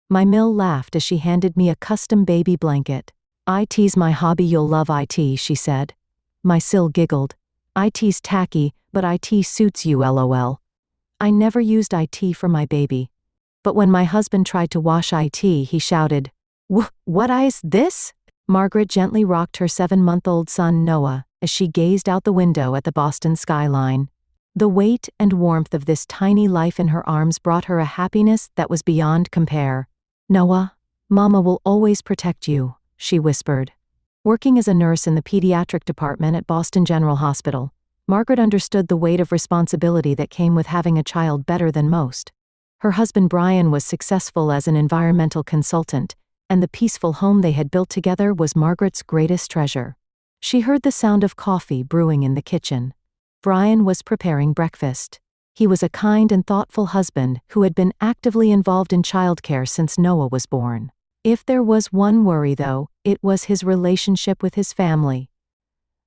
My Mill laughed as she handed me a custom baby blanket. "IT's my hobby, you'll love IT," she said. My Sil giggled. "IT's tacky, but IT suits you, lol. I never used IT for my baby. But when my husband tried to wash IT, he shouted, What is this?" Margaret gently rocked her 7-month-old son Noah as she gazed out the window at the Boston skyline. The weight and warmth of this tiny life in her arms brought her a happiness that was beyond compare. "Noah, Mama will always protect you," she whispered. Working as a nurse in the pediatric department at Boston General Hospital, Margaret understood the weight of responsibility that came with having a child better than most. Her husband Brian was successful as an environmental consultant, and the peaceful home they had built together was Margaret's greatest treasure. She heard the sound of coffee brewing in the kitchen. Brian was preparing breakfast. He was a kind and thoughtful husband who had been actively involved in childcare since Noah was born. If there was one worry, though, it was his relationship with his family.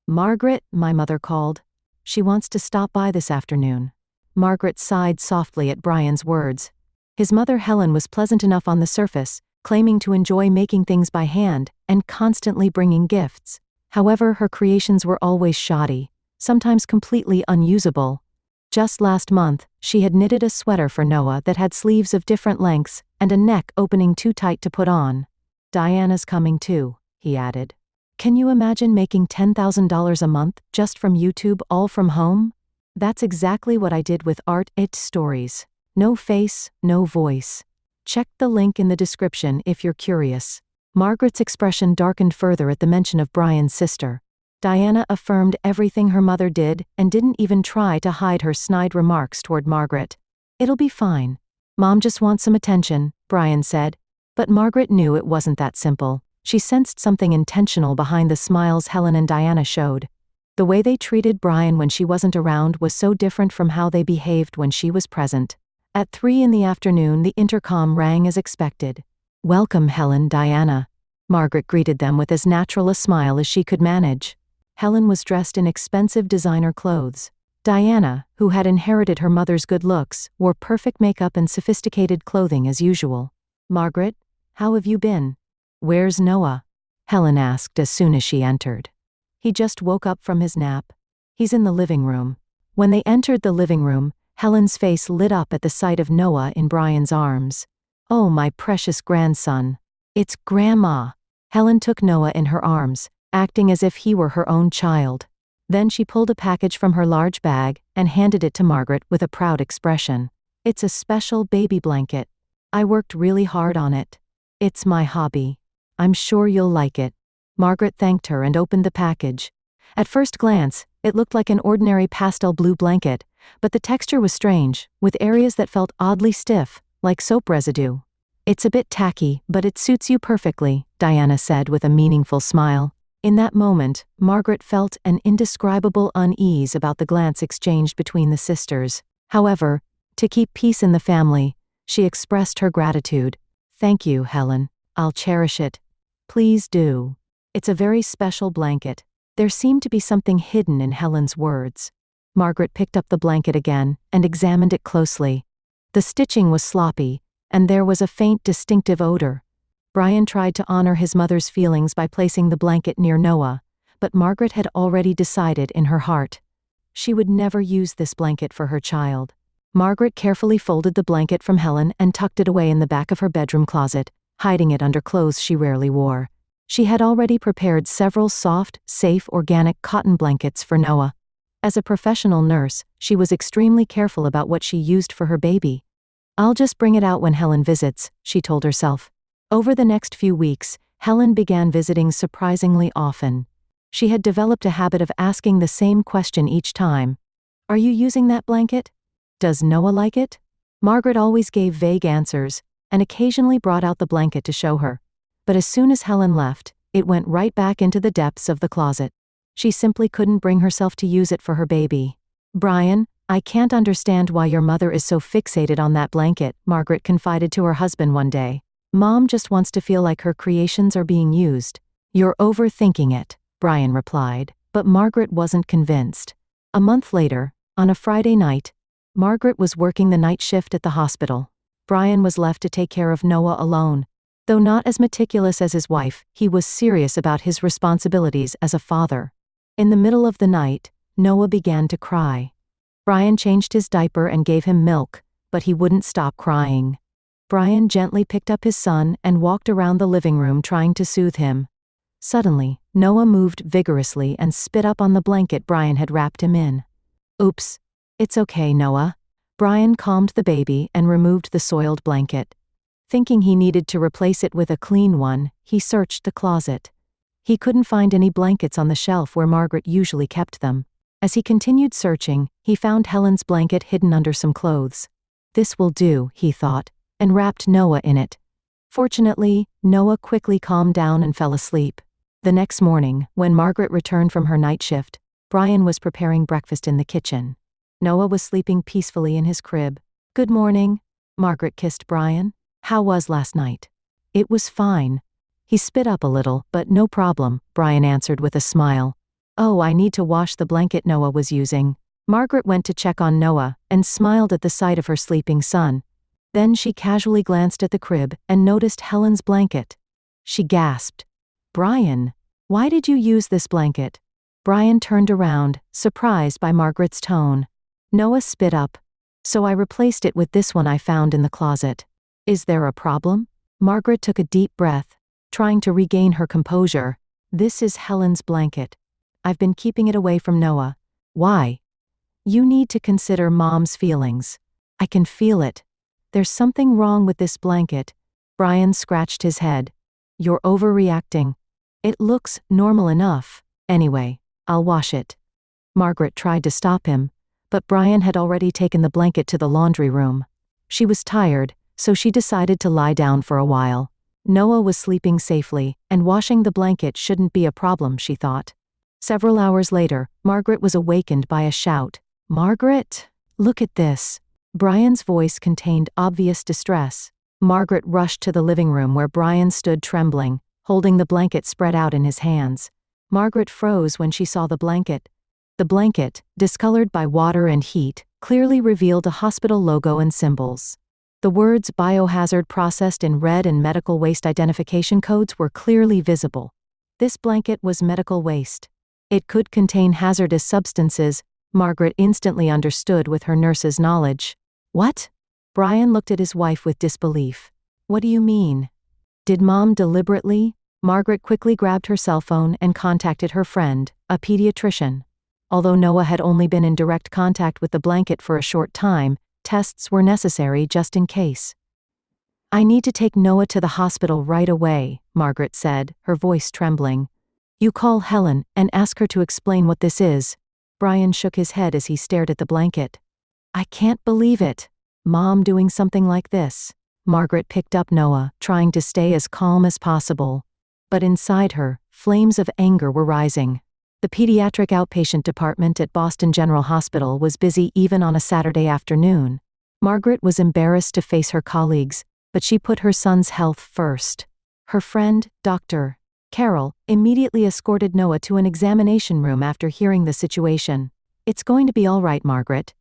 "Margaret," my mother called. "She wants to stop by this afternoon." Margaret sighed softly at Brian's words. His mother Helen was pleasant enough on the surface, claiming to enjoy making things by hand and constantly bringing gifts. However, her creations were always shoddy, sometimes completely unusable. Just last month, she had knitted a sweater for Noah that had sleeves of different lengths and a neck opening too tight to put on. "Diana's coming too," he added. "Can you imagine making $10,000 a month just from YouTube, all from home?" That's exactly what I did with AITA stories. No face, no voice. Check the link in the description if you're curious. Margaret's expression darkened further at the mention of Brian's sister. Diana affirmed everything her mother did and didn't even try to hide her snide remarks toward Margaret. "It'll be fine. Mom just wants some attention," Brian said. But Margaret knew it wasn't that simple. She sensed something intentional behind the smiles Helen and Diana showed. The way they treated Brian when she wasn't around was so different from how they behaved when she was present. At 3 in the afternoon, the intercom rang as expected. "Welcome, Helen, Diana." Margaret greeted them with as natural a smile as she could manage. Helen was dressed in expensive designer clothes. Diana, who had inherited her mother's good looks, wore perfect makeup and sophisticated clothing as usual. "Margaret, how have you been?" "Where's Noah?" Helen asked as soon as she entered. "He just woke up from his nap. He's in the living room." When they entered the living room, Helen's face lit up at the sight of Noah in Brian's arms. "Oh, my precious grandson. It's Grandma." Helen took Noah in her arms, acting as if he were her own child. Then she pulled a package from her large bag and handed it to Margaret with a proud expression. "It's a special baby blanket. I worked really hard on it. It's my hobby. I'm sure you'll like it." Margaret thanked her and opened the package. At first glance, it looked like an ordinary pastel blue blanket, but the texture was strange, with areas that felt oddly stiff, like soap residue. "It's a bit tacky, but it suits you perfectly," Diana said with a meaningful smile. In that moment, Margaret felt an indescribable unease about the glance exchanged between the sisters. However, to keep peace in the family, she expressed her gratitude. "Thank you, Helen. I'll cherish it." "Please do. It's a very special blanket." There seemed to be something hidden in Helen's words. Margaret picked up the blanket again and examined it closely. The stitching was sloppy, and there was a faint distinctive odor. Brian tried to honor his mother's feelings by placing the blanket near Noah, but Margaret had already decided in her heart. She would never use this blanket for her child. Margaret carefully folded the blanket from Helen and tucked it away in the back of her bedroom closet, hiding it under clothes she rarely wore. She had already prepared several soft, safe, organic cotton blankets for Noah. As a professional nurse, she was extremely careful about what she used for her baby. "I'll just bring it out when Helen visits," she told herself. Over the next few weeks, Helen began visiting surprisingly often. She had developed a habit of asking the same question each time. "Are you using that blanket? Does Noah like it?" Margaret always gave vague answers, and occasionally brought out the blanket to show her. But as soon as Helen left, it went right back into the depths of the closet. She simply couldn't bring herself to use it for her baby. "Brian, I can't understand why your mother is so fixated on that blanket," Margaret confided to her husband one day. "Mom just wants to feel like her creations are being used." "You're overthinking it," Brian replied, but Margaret wasn't convinced. A month later, on a Friday night, Margaret was working the night shift at the hospital. Brian was left to take care of Noah alone. Though not as meticulous as his wife, he was serious about his responsibilities as a father. In the middle of the night, Noah began to cry. Brian changed his diaper and gave him milk, but he wouldn't stop crying. Brian gently picked up his son and walked around the living room trying to soothe him. Suddenly, Noah moved vigorously and spit up on the blanket Brian had wrapped him in. Oops. It's okay, Noah. Brian calmed the baby and removed the soiled blanket. Thinking he needed to replace it with a clean one, he searched the closet. He couldn't find any blankets on the shelf where Margaret usually kept them. As he continued searching, he found Helen's blanket hidden under some clothes. This will do, he thought, and wrapped Noah in it. Fortunately, Noah quickly calmed down and fell asleep. The next morning, when Margaret returned from her night shift, Brian was preparing breakfast in the kitchen. Noah was sleeping peacefully in his crib. Good morning. Margaret kissed Brian. How was last night? It was fine. He spit up a little, but no problem, Brian answered with a smile. Oh, I need to wash the blanket Noah was using. Margaret went to check on Noah and smiled at the sight of her sleeping son. Then she casually glanced at the crib and noticed Helen's blanket. She gasped. Brian, why did you use this blanket? Brian turned around, surprised by Margaret's tone. Noah spit up. So I replaced it with this one I found in the closet. Is there a problem? Margaret took a deep breath, trying to regain her composure. This is Helen's blanket. I've been keeping it away from Noah. Why? You need to consider Mom's feelings. I can feel it. There's something wrong with this blanket. Brian scratched his head. You're overreacting. It looks normal enough. Anyway, I'll wash it. Margaret tried to stop him, but Brian had already taken the blanket to the laundry room. She was tired, so she decided to lie down for a while. Noah was sleeping safely, and washing the blanket shouldn't be a problem, she thought. Several hours later, Margaret was awakened by a shout. Margaret, look at this. Brian's voice contained obvious distress. Margaret rushed to the living room where Brian stood trembling, holding the blanket spread out in his hands. Margaret froze when she saw the blanket. The blanket, discolored by water and heat, clearly revealed a hospital logo and symbols. The words biohazard processed in red and medical waste identification codes were clearly visible. This blanket was medical waste. It could contain hazardous substances, Margaret instantly understood with her nurse's knowledge. What? Brian looked at his wife with disbelief. What do you mean? Did Mom deliberately? Margaret quickly grabbed her cell phone and contacted her friend, a pediatrician. Although Noah had only been in direct contact with the blanket for a short time, tests were necessary just in case. I need to take Noah to the hospital right away, Margaret said, her voice trembling. You call Helen and ask her to explain what this is. Brian shook his head as he stared at the blanket. I can't believe it. Mom doing something like this. Margaret picked up Noah, trying to stay as calm as possible. But inside her, flames of anger were rising. The pediatric outpatient department at Boston General Hospital was busy even on a Saturday afternoon. Margaret was embarrassed to face her colleagues, but she put her son's health first. Her friend, Dr. Carol, immediately escorted Noah to an examination room after hearing the situation. It's going to be all right, Margaret.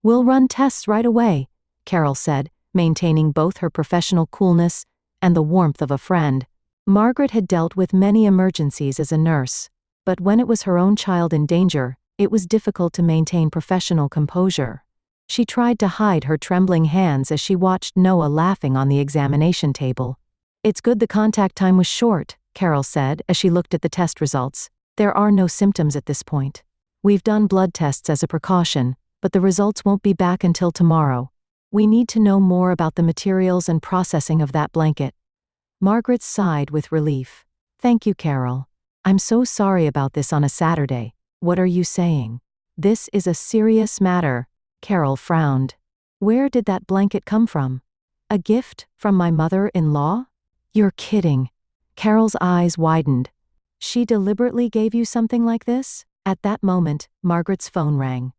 We'll run tests right away, Carol said, maintaining both her professional coolness and the warmth of a friend. Margaret had dealt with many emergencies as a nurse, but when it was her own child in danger, it was difficult to maintain professional composure. She tried to hide her trembling hands as she watched Noah laughing on the examination table. It's good the contact time was short, Carol said as she looked at the test results. There are no symptoms at this point. We've done blood tests as a precaution, but the results won't be back until tomorrow. We need to know more about the materials and processing of that blanket. Margaret sighed with relief. Thank you, Carol. I'm so sorry about this on a Saturday. What are you saying? This is a serious matter. Carol frowned. Where did that blanket come from? A gift from my mother-in-law? You're kidding. Carol's eyes widened. She deliberately gave you something like this? At that moment, Margaret's phone rang.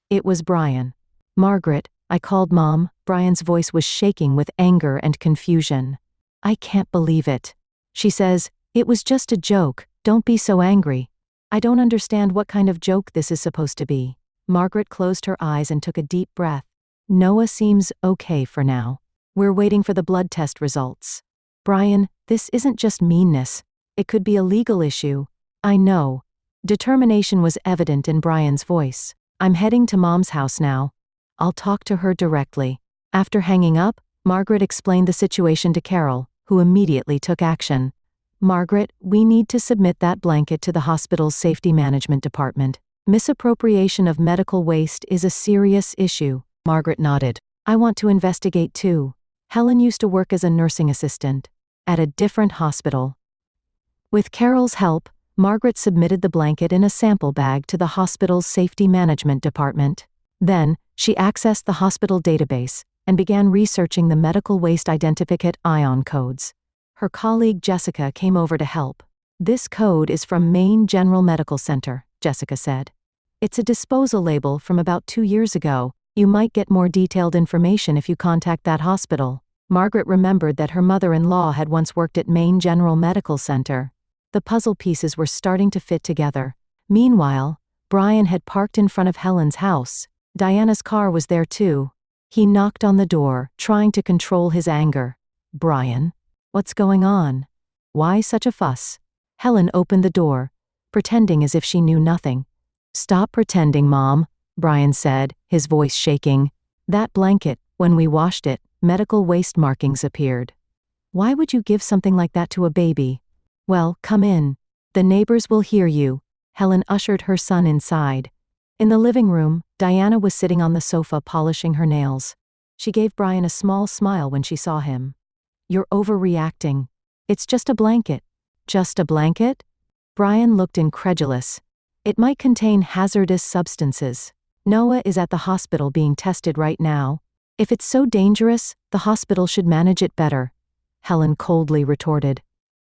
It was Brian. Margaret, I called Mom. Brian's voice was shaking with anger and confusion. I can't believe it. She says, it was just a joke, don't be so angry. I don't understand what kind of joke this is supposed to be. Margaret closed her eyes and took a deep breath. Noah seems okay for now. We're waiting for the blood test results. Brian, this isn't just meanness. It could be a legal issue. I know. Determination was evident in Brian's voice. I'm heading to Mom's house now. I'll talk to her directly. After hanging up, Margaret explained the situation to Carol, who immediately took action. Margaret, we need to submit that blanket to the hospital's safety management department. Misappropriation of medical waste is a serious issue. Margaret nodded. I want to investigate too. Helen used to work as a nursing assistant at a different hospital. With Carol's help, Margaret submitted the blanket in a sample bag to the hospital's safety management department. Then, she accessed the hospital database and began researching the medical waste identificate ION codes. Her colleague Jessica came over to help. This code is from Maine General Medical Center, Jessica said. It's a disposal label from about 2 years ago. You might get more detailed information if you contact that hospital. Margaret remembered that her mother-in-law had once worked at Maine General Medical Center. The puzzle pieces were starting to fit together. Meanwhile, Brian had parked in front of Helen's house. Diana's car was there too. He knocked on the door, trying to control his anger. Brian? What's going on? Why such a fuss? Helen opened the door, pretending as if she knew nothing. Stop pretending, Mom, Brian said, his voice shaking. That blanket, when we washed it, medical waste markings appeared. Why would you give something like that to a baby? Well, come in. The neighbors will hear you. Helen ushered her son inside. In the living room, Diana was sitting on the sofa polishing her nails. She gave Brian a small smile when she saw him. You're overreacting. It's just a blanket. Just a blanket? Brian looked incredulous. It might contain hazardous substances. Noah is at the hospital being tested right now. If it's so dangerous, the hospital should manage it better. Helen coldly retorted.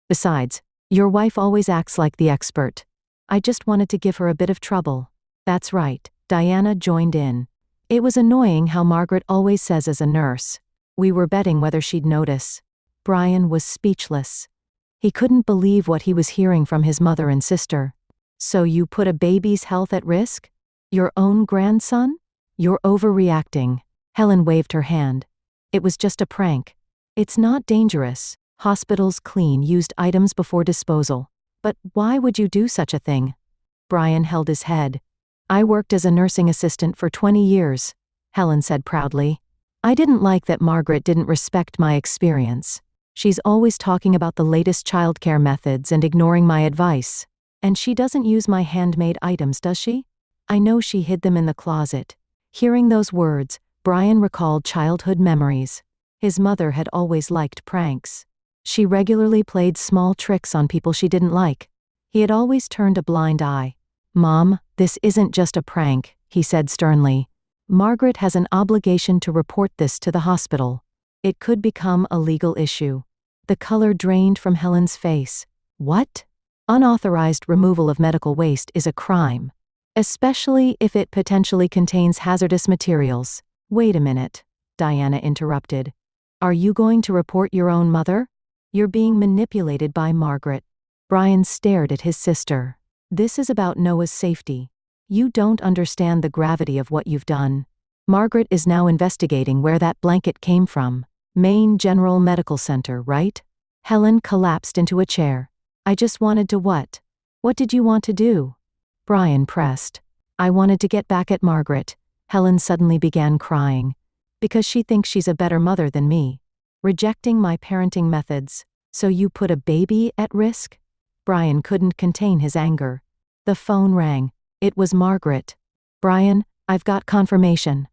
Besides, your wife always acts like the expert. I just wanted to give her a bit of trouble. That's right, Diana joined in. It was annoying how Margaret always says as a nurse. We were betting whether she'd notice. Brian was speechless. He couldn't believe what he was hearing from his mother and sister. So you put a baby's health at risk? Your own grandson? You're overreacting. Helen waved her hand. It was just a prank. It's not dangerous. Hospitals clean used items before disposal. But why would you do such a thing? Brian held his head. I worked as a nursing assistant for 20 years, Helen said proudly. I didn't like that Margaret didn't respect my experience. She's always talking about the latest childcare methods and ignoring my advice. And she doesn't use my handmade items, does she? I know she hid them in the closet. Hearing those words, Brian recalled childhood memories. His mother had always liked pranks. She regularly played small tricks on people she didn't like. He had always turned a blind eye. Mom, this isn't just a prank, he said sternly. Margaret has an obligation to report this to the hospital. It could become a legal issue. The color drained from Helen's face. What? Unauthorized removal of medical waste is a crime. Especially if it potentially contains hazardous materials. Wait a minute, Diana interrupted. Are you going to report your own mother? You're being manipulated by Margaret. Brian stared at his sister. This is about Noah's safety. You don't understand the gravity of what you've done. Margaret is now investigating where that blanket came from. Maine General Medical Center, right? Helen collapsed into a chair. I just wanted to what? What did you want to do? Brian pressed. I wanted to get back at Margaret. Helen suddenly began crying. Because she thinks she's a better mother than me. Rejecting my parenting methods. So you put a baby at risk? Brian couldn't contain his anger. The phone rang. It was Margaret. Brian, I've got confirmation.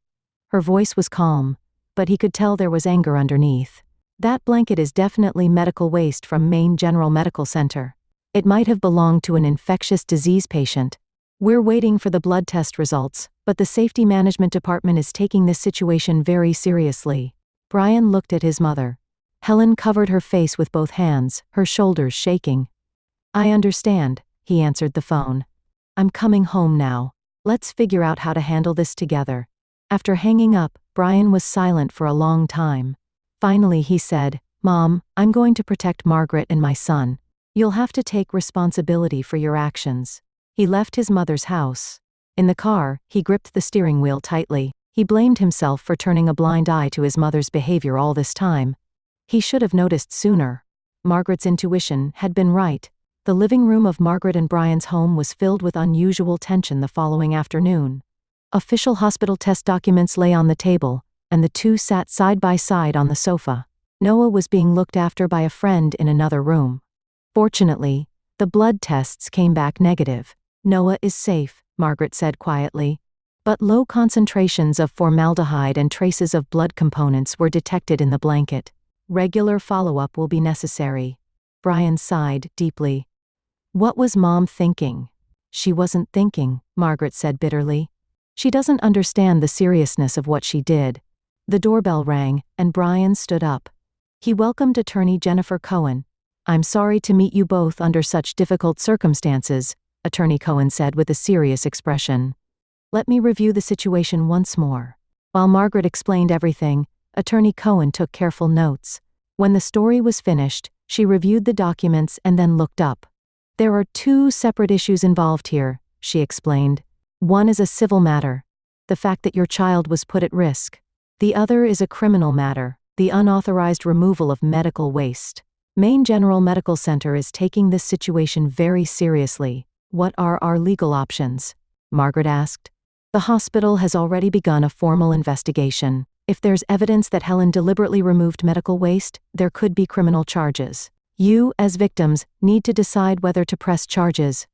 Her voice was calm, but he could tell there was anger underneath. That blanket is definitely medical waste from Maine General Medical Center. It might have belonged to an infectious disease patient. We're waiting for the blood test results, but the safety management department is taking this situation very seriously. Brian looked at his mother. Helen covered her face with both hands, her shoulders shaking. I understand, he answered the phone. I'm coming home now. Let's figure out how to handle this together. After hanging up, Brian was silent for a long time. Finally he said, Mom, I'm going to protect Margaret and my son. You'll have to take responsibility for your actions. He left his mother's house. In the car, he gripped the steering wheel tightly. He blamed himself for turning a blind eye to his mother's behavior all this time. He should have noticed sooner. Margaret's intuition had been right. The living room of Margaret and Brian's home was filled with unusual tension the following afternoon. Official hospital test documents lay on the table, and the two sat side by side on the sofa. Noah was being looked after by a friend in another room. Fortunately, the blood tests came back negative. "Noah is safe," Margaret said quietly. But low concentrations of formaldehyde and traces of blood components were detected in the blanket. "Regular follow-up will be necessary." Brian sighed deeply. "What was Mom thinking?" "She wasn't thinking," Margaret said bitterly. "She doesn't understand the seriousness of what she did." The doorbell rang, and Brian stood up. He welcomed attorney Jennifer Cohen. "I'm sorry to meet you both under such difficult circumstances," Attorney Cohen said with a serious expression. "Let me review the situation once more." While Margaret explained everything, Attorney Cohen took careful notes. When the story was finished, she reviewed the documents and then looked up. "There are two separate issues involved here," she explained. "One is a civil matter, the fact that your child was put at risk. The other is a criminal matter, the unauthorized removal of medical waste. Maine General Medical Center is taking this situation very seriously. What are our legal options?" Margaret asked. "The hospital has already begun a formal investigation. If there's evidence that Helen deliberately removed medical waste, there could be criminal charges. You, as victims, need to decide whether to press charges."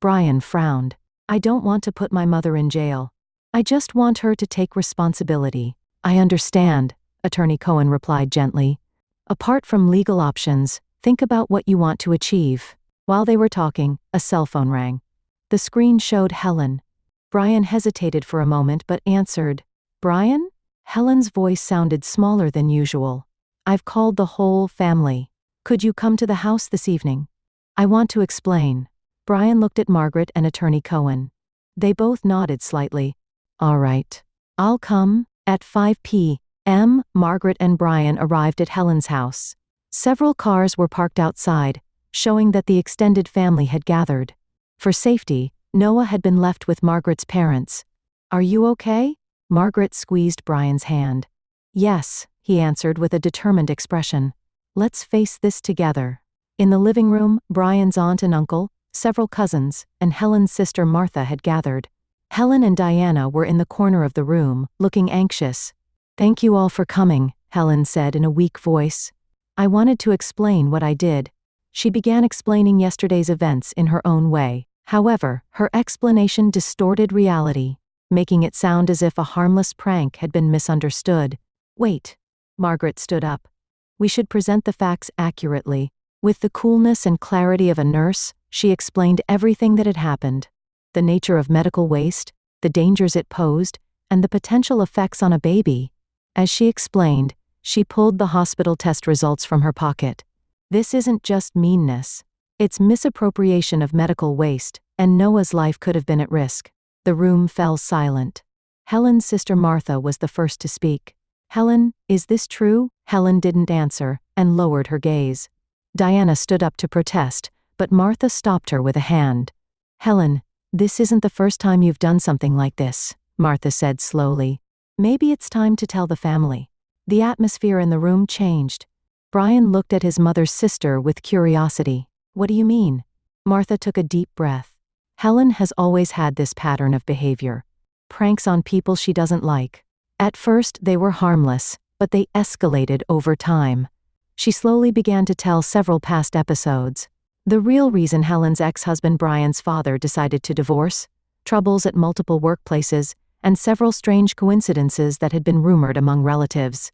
Brian frowned. "I don't want to put my mother in jail. I just want her to take responsibility." "I understand," Attorney Cohen replied gently. "Apart from legal options, think about what you want to achieve." While they were talking, a cell phone rang. The screen showed Helen. Brian hesitated for a moment but answered. "Brian?" Helen's voice sounded smaller than usual. "I've called the whole family. Could you come to the house this evening? I want to explain." Brian looked at Margaret and Attorney Cohen. They both nodded slightly. "All right. I'll come." At 5 p.m., Margaret and Brian arrived at Helen's house. Several cars were parked outside, showing that the extended family had gathered. For safety, Noah had been left with Margaret's parents. "Are you okay?" Margaret squeezed Brian's hand. "Yes," he answered with a determined expression. "Let's face this together." In the living room, Brian's aunt and uncle, several cousins, and Helen's sister Martha had gathered. Helen and Diana were in the corner of the room, looking anxious. "Thank you all for coming," Helen said in a weak voice. "I wanted to explain what I did." She began explaining yesterday's events in her own way. However, her explanation distorted reality, making it sound as if a harmless prank had been misunderstood. "Wait." Margaret stood up. "We should present the facts accurately." With the coolness and clarity of a nurse, she explained everything that had happened. The nature of medical waste, the dangers it posed, and the potential effects on a baby. As she explained, she pulled the hospital test results from her pocket. "This isn't just meanness. It's misappropriation of medical waste, and Noah's life could have been at risk." The room fell silent. Helen's sister Martha was the first to speak. "Helen, is this true?" Helen didn't answer, and lowered her gaze. Diana stood up to protest, but Martha stopped her with a hand. "Helen, this isn't the first time you've done something like this," Martha said slowly. "Maybe it's time to tell the family." The atmosphere in the room changed. Brian looked at his mother's sister with curiosity. "What do you mean?" Martha took a deep breath. "Helen has always had this pattern of behavior. Pranks on people she doesn't like. At first they were harmless, but they escalated over time." She slowly began to tell several past episodes. The real reason Helen's ex-husband Brian's father decided to divorce, troubles at multiple workplaces, and several strange coincidences that had been rumored among relatives.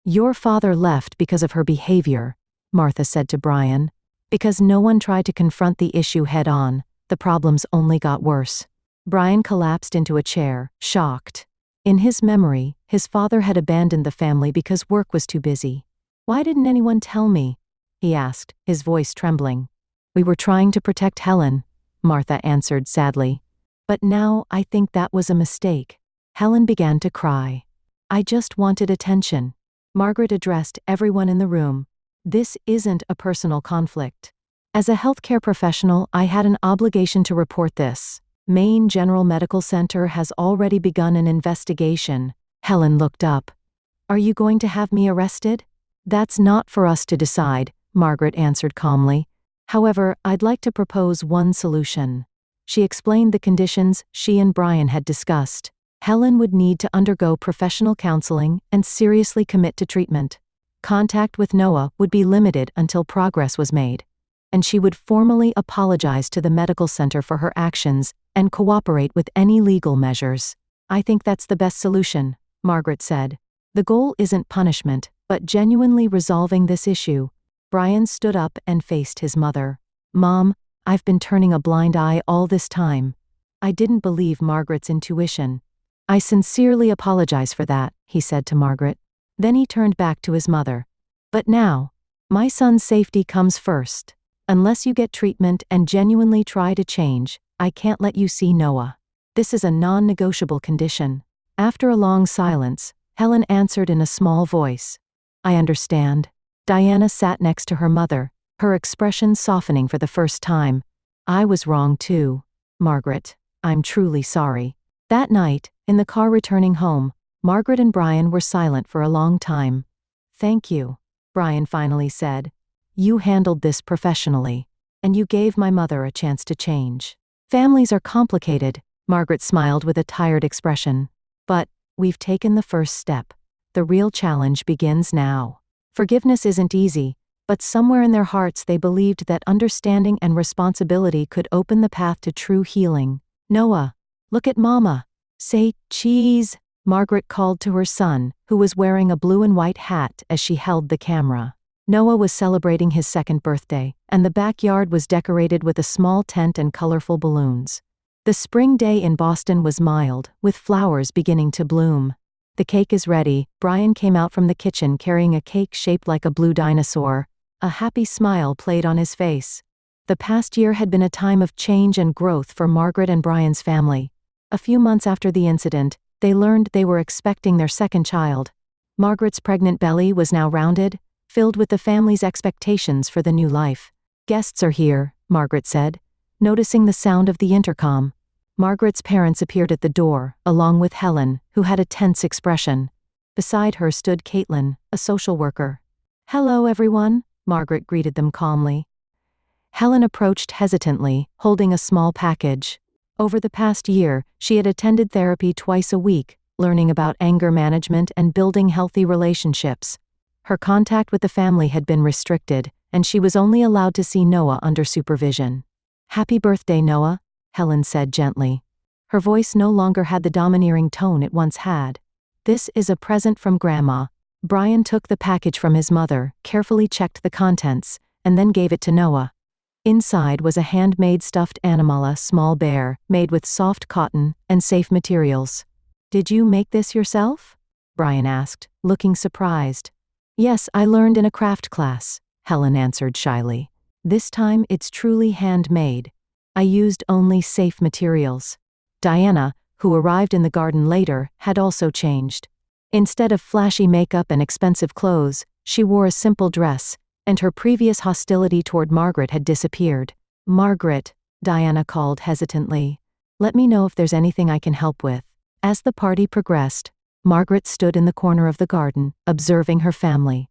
"Your father left because of her behavior," Martha said to Brian. "Because no one tried to confront the issue head-on, the problems only got worse." Brian collapsed into a chair, shocked. In his memory, his father had abandoned the family because work was too busy. "Why didn't anyone tell me?" he asked, his voice trembling. "We were trying to protect Helen," Martha answered sadly. "But now I think that was a mistake." Helen began to cry. "I just wanted attention." Margaret addressed everyone in the room. "This isn't a personal conflict. As a healthcare professional, I had an obligation to report this. Maine General Medical Center has already begun an investigation. Helen looked up. Are you going to have me arrested? That's not for us to decide, Margaret answered calmly. However, I'd like to propose one solution. She explained the conditions she and Brian had discussed. Helen would need to undergo professional counseling and seriously commit to treatment. Contact with Noah would be limited until progress was made. And she would formally apologize to the medical center for her actions and cooperate with any legal measures. I think that's the best solution, Margaret said. The goal isn't punishment, but genuinely resolving this issue. Brian stood up and faced his mother. Mom, I've been turning a blind eye all this time. I didn't believe Margaret's intuition. I sincerely apologize for that, he said to Margaret. Then he turned back to his mother. But now, my son's safety comes first. Unless you get treatment and genuinely try to change, I can't let you see Noah. This is a non-negotiable condition. After a long silence, Helen answered in a small voice. I understand. Diana sat next to her mother, her expression softening for the first time. I was wrong too, Margaret. I'm truly sorry. That night, in the car returning home, Margaret and Brian were silent for a long time. Thank you, Brian finally said. You handled this professionally, and you gave my mother a chance to change. Families are complicated, Margaret smiled with a tired expression. But we've taken the first step. The real challenge begins now. Forgiveness isn't easy, but somewhere in their hearts they believed that understanding and responsibility could open the path to true healing. Noah, look at Mama. Say cheese, Margaret called to her son, who was wearing a blue and white hat as she held the camera. Noah was celebrating his second birthday, and the backyard was decorated with a small tent and colorful balloons. The spring day in Boston was mild, with flowers beginning to bloom. The cake is ready. Brian came out from the kitchen carrying a cake shaped like a blue dinosaur. A happy smile played on his face. The past year had been a time of change and growth for Margaret and Brian's family. A few months after the incident, they learned they were expecting their second child. Margaret's pregnant belly was now rounded, filled with the family's expectations for the new life. Guests are here, Margaret said, noticing the sound of the intercom. Margaret's parents appeared at the door, along with Helen, who had a tense expression. Beside her stood Caitlin, a social worker. Hello everyone, Margaret greeted them calmly. Helen approached hesitantly, holding a small package. Over the past year, she had attended therapy twice a week, learning about anger management and building healthy relationships. Her contact with the family had been restricted, and she was only allowed to see Noah under supervision. Happy birthday, Noah, Helen said gently. Her voice no longer had the domineering tone it once had. This is a present from Grandma. Brian took the package from his mother, carefully checked the contents, and then gave it to Noah. Inside was a handmade stuffed animal, a small bear, made with soft cotton and safe materials. Did you make this yourself? Brian asked, looking surprised. Yes, I learned in a craft class, Helen answered shyly. This time it's truly handmade. I used only safe materials. Diana, who arrived in the garden later, had also changed. Instead of flashy makeup and expensive clothes, she wore a simple dress, and her previous hostility toward Margaret had disappeared. Margaret, Diana called hesitantly. Let me know if there's anything I can help with. As the party progressed, Margaret stood in the corner of the garden, observing her family.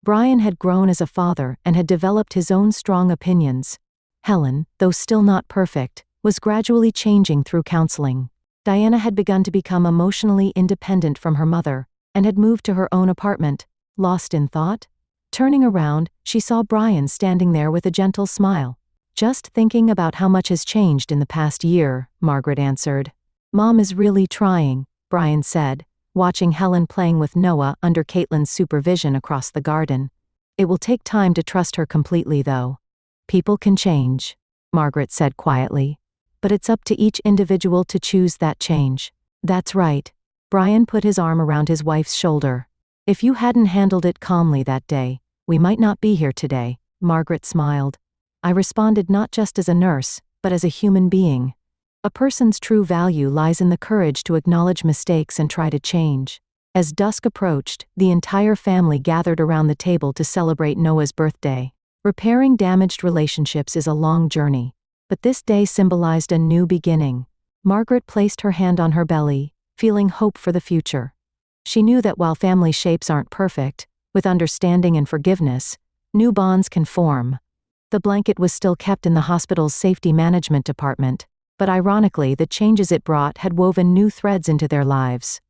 Brian had grown as a father and had developed his own strong opinions. Helen, though still not perfect, was gradually changing through counseling. Diana had begun to become emotionally independent from her mother, and had moved to her own apartment, lost in thought. Turning around, she saw Brian standing there with a gentle smile. Just thinking about how much has changed in the past year, Margaret answered. Mom is really trying, Brian said, watching Helen playing with Noah under Caitlin's supervision across the garden. It will take time to trust her completely, though. People can change, Margaret said quietly. But it's up to each individual to choose that change. That's right. Brian put his arm around his wife's shoulder. If you hadn't handled it calmly that day, we might not be here today, Margaret smiled. I responded not just as a nurse, but as a human being. A person's true value lies in the courage to acknowledge mistakes and try to change. As dusk approached, the entire family gathered around the table to celebrate Noah's birthday. Repairing damaged relationships is a long journey, but this day symbolized a new beginning. Margaret placed her hand on her belly, feeling hope for the future. She knew that while family shapes aren't perfect, with understanding and forgiveness, new bonds can form. The blanket was still kept in the hospital's safety management department, but ironically the changes it brought had woven new threads into their lives.